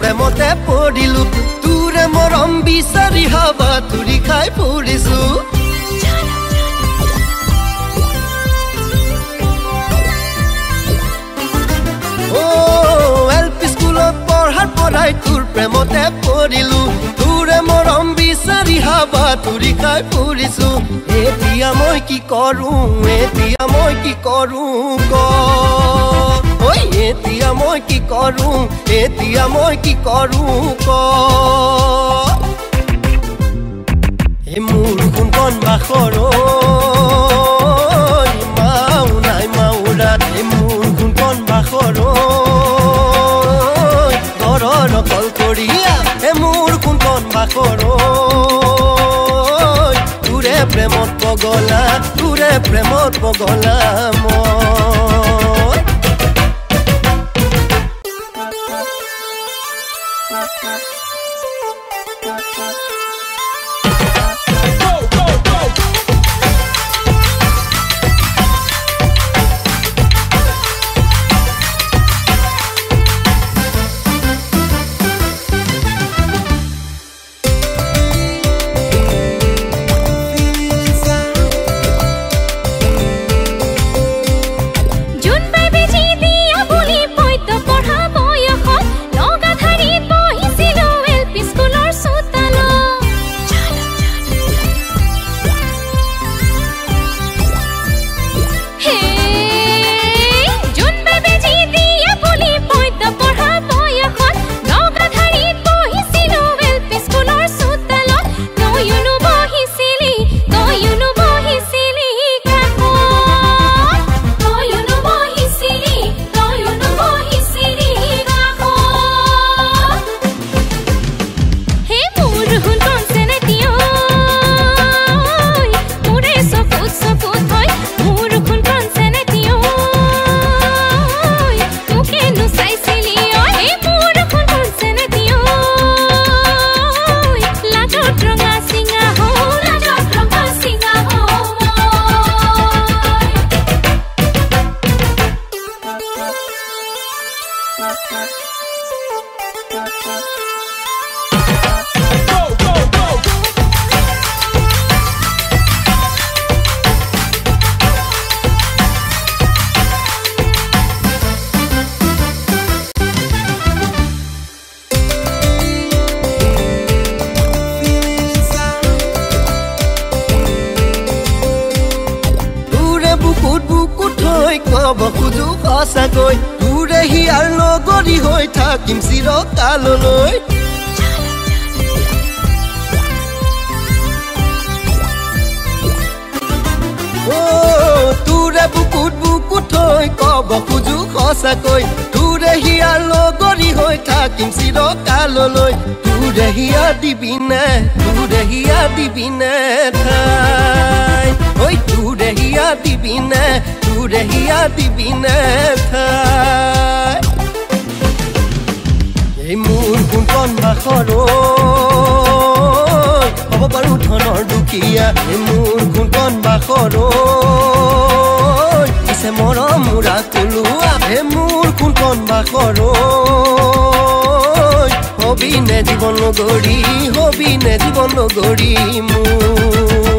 প্ৰেমতে পৰিলো তোৰে মৰম বিচাৰি হাবা তুৰি খাই ফুৰিছো পঢ়াৰ পৰাই তোৰ প্ৰেমতে পৰিলো তোৰে মৰম বিচাৰি হাবা তুৰি খাই ফুৰিছো এতিয়া মই কি কৰো ক ঐ এতিয়া মই কি কৰো ক এই মোৰ কোনখন বাখৰ মাউনাই মাউৰা এই মোৰ কোনখন বাখৰ নকল কৰিয়া এ মোৰ কোনখন বাখৰ তোৰে প্ৰেমত পগলা কব খুজু সঁচাকৈ তোৰে হিয়াৰ লগৰী হৈ থাকিম চিৰকাললৈ তোৰে বুকুত থৈ কব খুজু সঁচাকৈ তোৰে হিয়াৰ লগৰী হৈ থাকিম চিৰকাললৈ তোৰে হিয়া দিবি নে ঠাই ঐ তোৰে হিয়া দিবি নে ঠাই এই মোৰ কোনখন বাখৰ হ'ব পাৰো ধনৰ দুখীয়া এই মোৰ কোনখন বাখৰ পিছে মৰম মুৰা কলোৱা এই মোৰ কোনখন বাখৰ হবি নে জীৱন নগৰী মোৰ